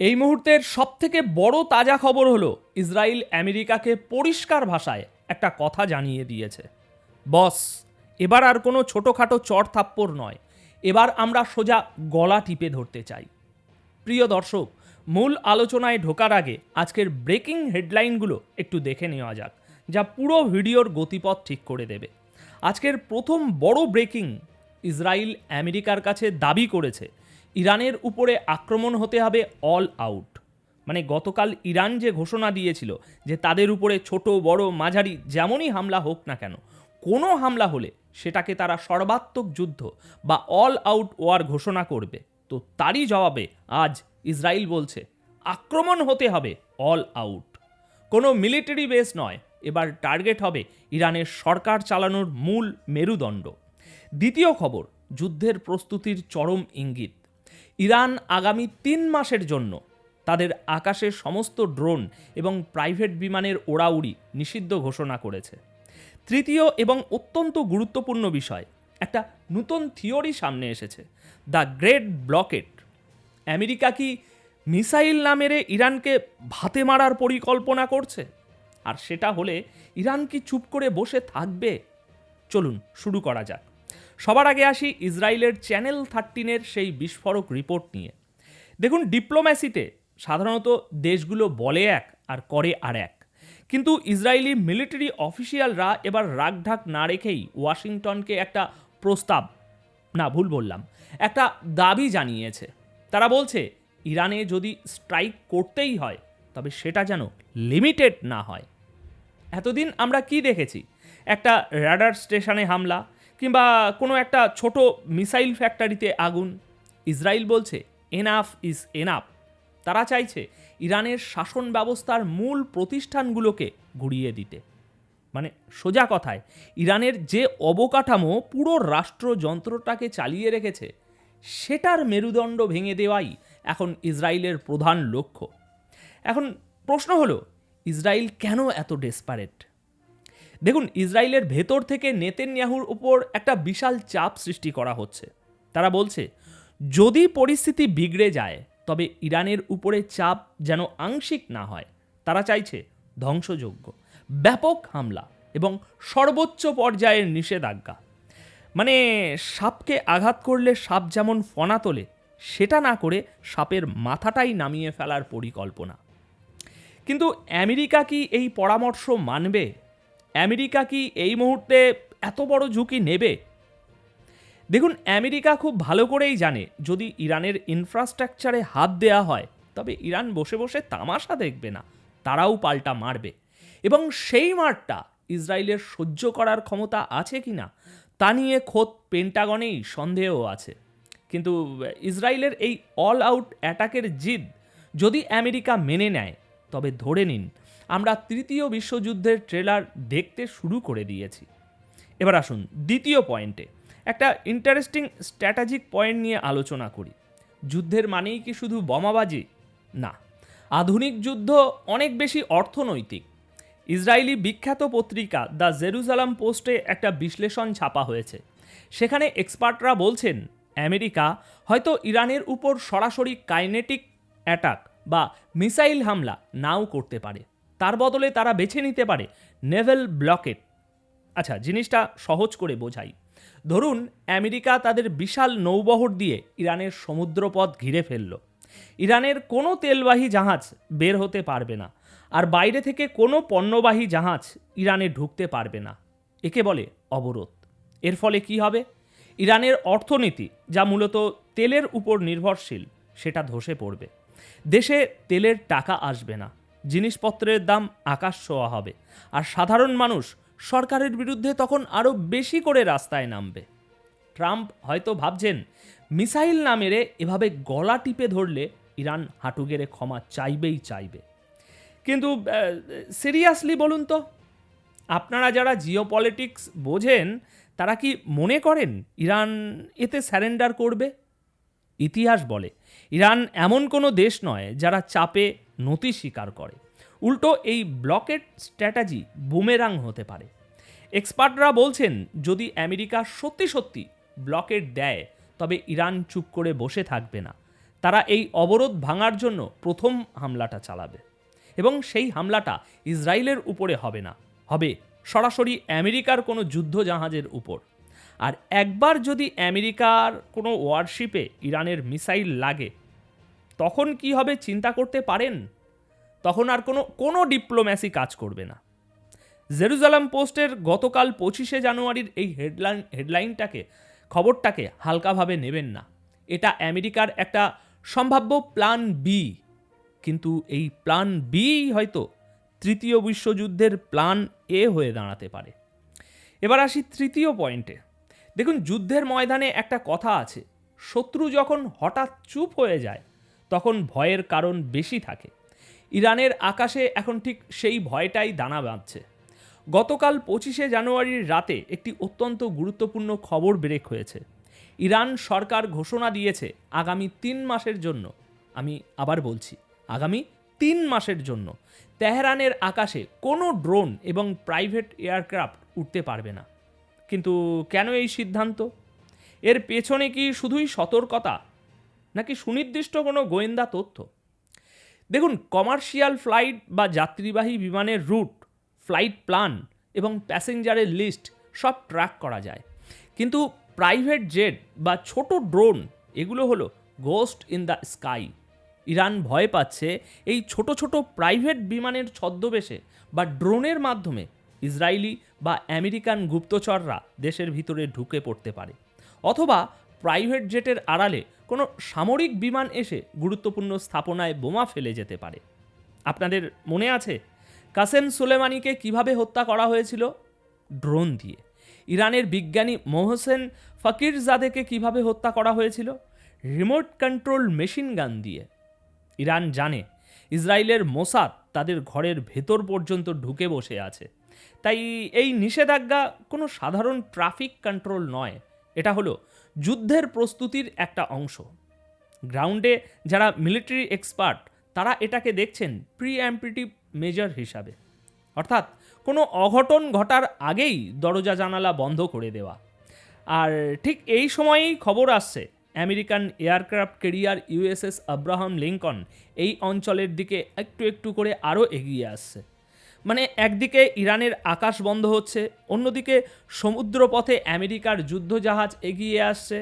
এই মুহূর্তের সবথেকে বড় তাজা খবর হলো ইসরায়েল আমেরিকাকে পরিষ্কার ভাষায় একটা কথা জানিয়ে দিয়েছে। বস, এবার আর কোনো ছোটোখাটো চড় থাপ্পড় নয়, এবার আমরা সোজা গলা টিপে ধরতে চাই। প্রিয় দর্শক, মূল আলোচনায় ঢোকার আগে আজকের ব্রেকিং হেডলাইনগুলো একটু দেখে নেওয়া যাক, যা পুরো ভিডিওর গতিপথ ঠিক করে দেবে। আজকের প্রথম বড় ব্রেকিং, ইসরায়েল আমেরিকার কাছে দাবি করেছে ইরানের উপরে আক্রমণ হতে হবে অল আউট। মানে গতকাল ইরান যে ঘোষণা দিয়েছিল যে তাদের উপরে ছোট বড় মাঝারি যেমনই হামলা হোক না কেন, কোনো হামলা হলে সেটাকে তারা সর্বাত্মক যুদ্ধ বা অল আউট ওয়ার ঘোষণা করবে, তো তারই জবাবে আজ ইসরায়েল বলছে আক্রমণ হতে হবে অল আউট। কোনো মিলিটারি বেস নয়, এবার টার্গেট হবে ইরানের সরকার চালানোর মূল মেরুদণ্ড। দ্বিতীয় খবর, যুদ্ধের প্রস্তুতির চরম ইঙ্গিত। ইরান আগামী 3 মাসের জন্য তাদের আকাশের সমস্ত ড্রোন এবং প্রাইভেট বিমানের ওড়াউড়ি নিষিদ্ধ ঘোষণা করেছে। তৃতীয় এবং অত্যন্ত গুরুত্বপূর্ণ বিষয়, একটা নতুন থিওরি সামনে এসেছে, দ্য গ্রেট ব্লকেট। আমেরিকা কি মিসাইল না মেরে ইরানকে ভাতে মারার পরিকল্পনা করছে? আর সেটা হলে ইরান কি চুপ করে বসে থাকবে? চলুন শুরু করা যাক। সবার আগে আসি ইসরায়েলের চ্যানেল 13-এর সেই বিস্ফোরক রিপোর্ট নিয়ে। দেখুন, ডিপ্লোম্যাসিতে সাধারণত দেশগুলো বলে এক আর করে আর এক, কিন্তু ইসরায়েলি মিলিটারি অফিসিয়ালরা এবার রাগঢাক না রেখেই ওয়াশিংটনকে একটা প্রস্তাব, না ভুল বললাম, একটা দাবি জানিয়েছে। তারা বলছে ইরানে যদি স্ট্রাইক করতেই হয় তবে সেটা যেন লিমিটেড না হয়। এতদিন আমরা কি দেখেছি? একটা রাডার স্টেশনে হামলা কিংবা কোনো একটা ছোট মিসাইল ফ্যাক্টরিতে আগুন। ইসরায়েল বলছে এনাফ ইজ এনাফ। তারা চাইছে ইরানের শাসন ব্যবস্থার মূল প্রতিষ্ঠানগুলোকে গুড়িয়ে দিতে। মানে সোজা কথায়, ইরানের যে অবকাঠামো পুরো রাষ্ট্রযন্ত্রটাকে চালিয়ে রেখেছে সেটার মেরুদণ্ড ভেঙে দেওয়াই এখন ইসরায়েলের প্রধান লক্ষ্য। এখন প্রশ্ন হলো, ইসরায়েল কেন এত ডেসপারেট? দেখুন, ইসরায়েলের ভেতর থেকে নেতানিয়াহুর উপর একটা বিশাল চাপ সৃষ্টি করা হচ্ছে। তারা বলছে যদি পরিস্থিতি বিগড়ে যায় তবে ইরানের উপরে চাপ যেন আংশিক না হয়। তারা চাইছে ধ্বংসযজ্ঞ, ব্যাপক হামলা এবং সর্বোচ্চ পর্যায়ের নিষেধাজ্ঞা। মানে সাপকে আঘাত করলে সাপ যেমন ফনা তোলে, সেটা না করে সাপের মাথাটাই নামিয়ে ফেলার পরিকল্পনা। কিন্তু আমেরিকা কি এই পরামর্শ মানবে? আমেরিকা কি এই মুহূর্তে এত বড় ঝুঁকি নেবে? দেখুন, আমেরিকা খুব ভালো করেই জানে যদি ইরানের ইনফ্রাস্ট্রাকচারে হাত দেওয়া হয় তবে ইরান বসে বসে তামাশা দেখবে না, তারাও পাল্টা মারবে। এবং সেই মারটা ইসরায়েলের সহ্য করার ক্ষমতা আছে কি না তা নিয়ে খোদ পেন্টাগনেই সন্দেহ আছে। কিন্তু ইসরায়েলের এই অল আউট অ্যাটাকের জিদ যদি আমেরিকা মেনে নেয় তবে ধরে নিন আমরা তৃতীয় বিশ্বযুদ্ধের ট্রেলার দেখতে শুরু করে দিয়েছি। এবার আসুন দ্বিতীয় পয়েন্টে, একটা ইন্টারেস্টিং স্ট্র্যাটেজিক পয়েন্ট নিয়ে আলোচনা করি। যুদ্ধের মানেই কি শুধু বোমাবাজি? না, আধুনিক যুদ্ধ অনেক বেশি অর্থনৈতিক। ইসরায়েলি বিখ্যাত পত্রিকা দ্য জেরুজালেম পোস্টে একটা বিশ্লেষণ ছাপা হয়েছে। সেখানে এক্সপার্টরা বলছেন আমেরিকা হয়তো ইরানের উপর সরাসরি কাইনেটিক অ্যাটাক বা মিসাইল হামলা নাও করতে পারে, তার বদলে তারা বেছে নিতে পারে নেভেল ব্লকেট। আচ্ছা, জিনিসটা সহজ করে বোঝাই। ধরুন আমেরিকা তাদের বিশাল নৌবহর দিয়ে ইরানের সমুদ্রপথ ঘিরে ফেলল। ইরানের কোনো তেলবাহী জাহাজ বের হতে পারবে না, আর বাইরে থেকে কোনো পণ্যবাহী জাহাজ ইরানে ঢুকতে পারবে না। একে বলে অবরোধ। এর ফলে কি হবে? ইরানের অর্থনীতি, যা মূলত তেলের উপর নির্ভরশীল, সেটা ধসে পড়বে। দেশে তেলের টাকা আসবে না, জিনিসপত্রের দাম আকাশ ছোঁয়া হবে, আর সাধারণ মানুষ সরকারের বিরুদ্ধে তখন আরও বেশি করে রাস্তায় নামবে। ট্রাম্প হয়তো ভাবছেন মিসাইল না মেরে এভাবে গলা টিপে ধরলে ইরান হাঁটু গেড়ে ক্ষমা চাইবেই চাইবে। কিন্তু সিরিয়াসলি বলুন তো, আপনারা যারা জিওপলিটিক্স বোঝেন তারা কি মনে করেন ইরান এতে স্যারেন্ডার করবে? ইতিহাস বলে ইরান এমন কোনো দেশ নয় যারা চাপে নতি স্বীকার করে। উল্টো এই ব্লকেট স্ট্র্যাটেজি বুমেরাং হতে পারে। এক্সপার্টরা বলছেন যদি আমেরিকা সত্যি সত্যি ব্লকেট দেয় তবে ইরান চুপ করে বসে থাকবে না, তারা এই অবরোধ ভাঙার জন্য প্রথম হামলাটা চালাবে, এবং সেই হামলাটা ইসরায়েলের উপরে হবে না, হবে সরাসরি আমেরিকার কোনো যুদ্ধ জাহাজের উপর। আর একবার যদি আমেরিকার কোনো ওয়ারশিপে ইরানের মিসাইল লাগে, তখন কি হবে চিন্তা করতে পারেন? তখন আর কোনো ডিপ্লোম্যাসি কাজ করবে না। জেরুজালেম পোস্টের গতকাল 25শে জানুয়ারির এই খবরটাকে হালকাভাবে নেবেন না। এটা আমেরিকার একটা সম্ভাব্য প্ল্যান বি, কিন্তু এই প্ল্যান বি হয়তো তৃতীয় বিশ্বযুদ্ধের প্ল্যান এ হয়ে দাঁড়াতে পারে। এবার আসি তৃতীয় পয়েন্টে। দেখুন, যুদ্ধের ময়দানে একটা কথা আছে, শত্রু যখন হঠাৎ চুপ হয়ে যায় তখন ভয়ের কারণ বেশি থাকে। ইরানের আকাশে এখন ঠিক সেই ভয়টাই দানা বাঁধছে। গতকাল 25শে জানুয়ারির রাতে একটি অত্যন্ত গুরুত্বপূর্ণ খবর ব্রেক হয়েছে। ইরান সরকার ঘোষণা দিয়েছে আগামী 3 মাসের জন্য, আমি আবার বলছি আগামী 3 মাসের জন্য তেহরানের আকাশে কোনো ড্রোন এবং প্রাইভেট এয়ারক্রাফট উঠতে পারবে না। কিন্তু কেন এই সিদ্ধান্ত? এর পেছনে কি শুধুই সতর্কতা, নাকি সুনির্দিষ্ট কোনো গোয়েন্দা তথ্য? দেখুন, কমার্শিয়াল ফ্লাইট বা যাত্রীবাহী বিমানের রুট, ফ্লাইট প্ল্যান এবং প্যাসেঞ্জারের লিস্ট সব ট্র্যাক করা যায়, কিন্তু প্রাইভেট জেট বা ছোট ড্রোন এগুলো হলো ghost in the sky. Iran ভয় পাচ্ছে এই ছোট ছোট প্রাইভেট বিমানের ছদ্মবেশে বা ড্রোনের মাধ্যমে ইসরায়েলি বা আমেরিকান গুপ্তচররা দেশের ভিতরে ঢুকে পড়তে পারে, অথবা প্রাইভেট জেটের আড়ালে কোনো সামরিক বিমান এসে গুরুত্বপূর্ণ স্থাপনায় বোমা ফেলে যেতে পারে। আপনাদের মনে আছে কাসেম সুলেমানিকে কিভাবে হত্যা করা হয়েছিল? ড্রোন দিয়ে। ইরানের বিজ্ঞানী মোহসেন ফকিরজাদেকে কিভাবে হত্যা করা হয়েছিল? রিমোট কন্ট্রোল মেশিন গান দিয়ে। ইরান জানে ইসরায়েলের মোসাদ তাদের ঘরের ভেতর পর্যন্ত ঢুকে বসে আছে, তাই এই নিষেধাজ্ঞা কোনো সাধারণ ট্রাফিক কন্ট্রোল নয়, এটা হলো যুদ্ধের প্রস্তুতির একটা অংশ। গ্রাউন্ডে যারা মিলিটারি এক্সপার্ট তারা এটাকে দেখছেন প্রিএম্পটিভ মেজার হিসাবে, অর্থাৎ কোনো অঘটন ঘটার আগেই দরজা জানালা বন্ধ করে দেওয়া। আর ঠিক এই সময়েই খবর আসছে American aircraft carrier USS Abraham Lincoln এই অঞ্চলের দিকে একটু একটু করে আরও এগিয়ে আসছে। মানে একদিকে ইরানের আকাশ বন্ধ হচ্ছে, অন্যদিকে সমুদ্রপথে আমেরিকার যুদ্ধজাহাজ এগিয়ে আসছে।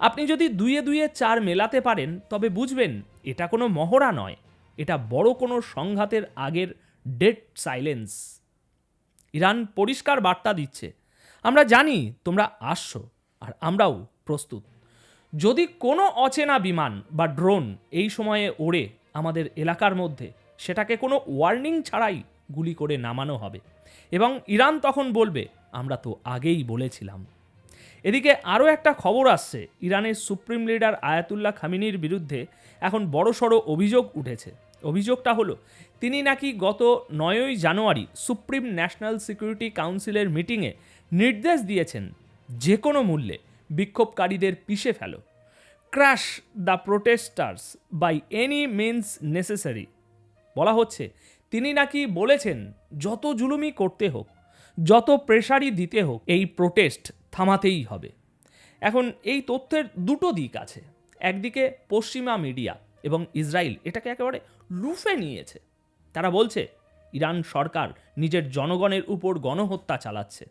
আপনি যদি দুয়ে দুয়ে 4 মেলাতে পারেন তবে বুঝবেন এটা কোনো মহড়া নয়, এটা বড় কোনো সংঘাতের আগের ডেড সাইলেন্স। ইরান পরিষ্কার বার্তা দিচ্ছে, আমরা জানি তোমরা আসছো আর আমরাও প্রস্তুত। যদি কোনো অচেনা বিমান বা ড্রোন এই সময়ে ওড়ে আমাদের এলাকার মধ্যে, সেটাকে কোনো ওয়ার্নিং ছাড়াই গুলি করে নামানো হবে, এবং ইরান তখন বলবে আমরা তো আগেই বলেছিলাম। এদিকে আরও একটা খবর আসছে, ইরানের সুপ্রিম লিডার আয়াতুল্লাহ খামিনির বিরুদ্ধে এখন বড়সড় অভিযোগ উঠেছে। অভিযোগটা হলো তিনি নাকি গত 9ই জানুয়ারি সুপ্রিম ন্যাশনাল সিকিউরিটি কাউন্সিলের মিটিংয়ে নির্দেশ দিয়েছেন যে কোনো মূল্যে বিক্ষোভকারীদের পিষে ফেলো, crush the protesters by any means necessary. বলা হচ্ছে তিনি নাকি বলেছেন যত জুলুমি করতে হোক, যত প্রেশারই দিতে হোক, এই প্রোটেস্ট থামাতেই হবে। এখন এই তথ্যের দুটো দিক আছে। একদিকে পশ্চিমা মিডিয়া এবং ইসরায়েল এটাকে একেবারে লুফে নিয়েছে। তারা বলছে ইরান সরকার নিজের জনগণের উপর গণহত্যা চালাচ্ছে।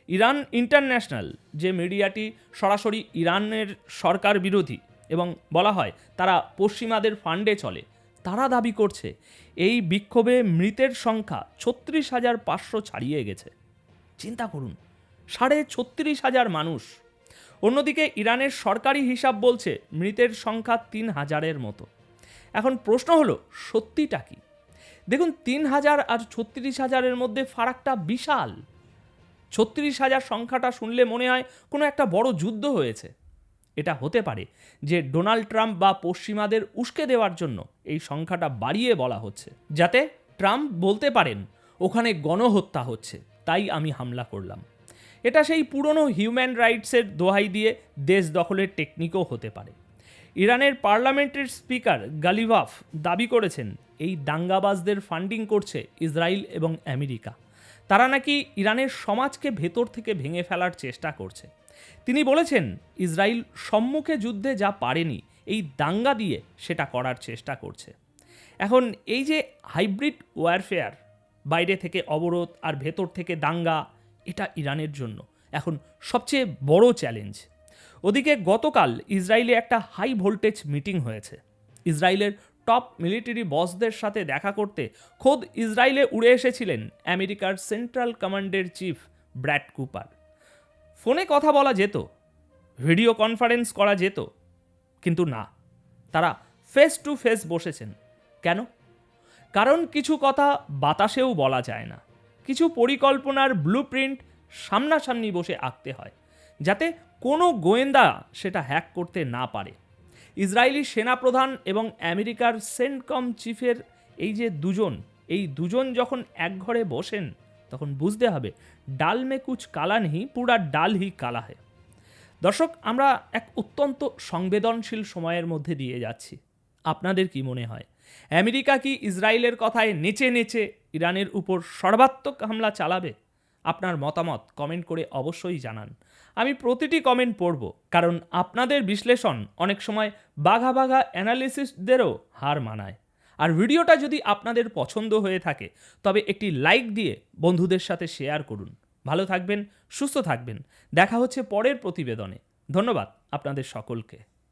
ইরান ইন্টারন্যাশনাল, যে মিডিয়াটি সরাসরি ইরানের সরকার বিরোধী এবং বলা হয় তারা পশ্চিমাদের ফান্ডে চলে, তারা দাবি করছে এই বিক্ষোভে মৃতের সংখ্যা 36,500 ছাড়িয়ে গেছে। চিন্তা করুন, 36,500 মানুষ। অন্যদিকে ইরানের সরকারি হিসাব বলছে মৃতের সংখ্যা 3,000-এর মতো। এখন প্রশ্ন হলো সত্যিটা কি? দেখুন, 3,000 আর 36,000-এর মধ্যে ফারাকটা বিশাল। 36,000 সংখ্যাটা শুনলে মনে হয় কোনো একটা বড় যুদ্ধ হয়েছে। এটা হতে পারে যে ডোনাল্ড ট্রাম্প বা পশ্চিমাদের উস্কে দেওয়ার জন্য এই সংখ্যাটা বাড়িয়ে বলা হচ্ছে, যাতে ট্রাম্প বলতে পারেন ওখানে গণহত্যা হচ্ছে, তাই আমি হামলা করলাম। এটা সেই পুরনো হিউম্যান রাইটসের দোহাই দিয়ে দেশ দখলের টেকনিকও হতে পারে। ইরানের পার্লামেন্টের স্পিকার গালিভাফ দাবি করেছেন এই দাঙ্গাবাজদের ফান্ডিং করছে ইসরায়েল এবং আমেরিকা। তারা নাকি ইরানের সমাজকে ভেতর থেকে ভেঙে ফেলার চেষ্টা করছে। তিনি বলেছেন ইসরায়েল সম্মুখে যুদ্ধে যা পারেনি এই দাঙ্গা দিয়ে সেটা করার চেষ্টা করছে। এখন এই যে হাইব্রিড ওয়ারফেয়ার, বাইরে থেকে অবরোধ আর ভেতর থেকে দাঙ্গা, এটা ইরানের জন্য এখন সবচেয়ে বড় চ্যালেঞ্জ। ওদিকে গতকাল ইসরায়েলে একটা হাই ভোল্টেজ মিটিং হয়েছে। ইসরায়েলের টপ মিলিটারি বসদের সাথে দেখা করতে খোদ ইসরায়েলে উড়ে এসেছিলেন আমেরিকার সেন্ট্রাল কমান্ডের চিফ ব্র্যাড কুপার। ফোনে কথা বলা যেত, ভিডিও কনফারেন্স করা যেত, কিন্তু না, তারা ফেস টু ফেস বসেছেন। কেন? কারণ কিছু কথা বাতাসেও বলা যায় না, কিছু পরিকল্পনার ব্লুপ্রিন্ট সামনাসামনি বসে আঁকতে হয়, যাতে কোনো গোয়েন্দা সেটা হ্যাক করতে না পারে। ইসরায়েলি সেনাপ্রধান এবং আমেরিকার সেন্টকম চিফের এই দুজন যখন এক ঘরে বসেন, তখন বুঝতে হবে ডাল মে কুচ কালা নেই, পুরা ডাল হি কালা হে। দর্শক, আমরা এক অত্যন্ত সংবেদনশীল সময়ের মধ্যে দিয়ে যাচ্ছি। আপনাদের কি মনে হয়, আমেরিকা কি ইসরায়েলের কথায় নেচে নেচে ইরানের উপর সর্বাত্মক হামলা চালাবে? আপনার মতামত কমেন্ট করে অবশ্যই জানান। আমি প্রতিটি কমেন্ট পড়ব, কারণ আপনাদের বিশ্লেষণ অনেক সময় বাঘা বাঘা অ্যানালিসিসদেরও হার মানায়। আর ভিডিওটা যদি আপনাদের পছন্দ হয়ে থাকে, তবে একটি লাইক দিয়ে বন্ধুদের সাথে শেয়ার করুন। ভালো থাকবেন, সুস্থ থাকবেন। দেখা হচ্ছে পরের প্রতিবেদনে। ধন্যবাদ আপনাদের সকলকে।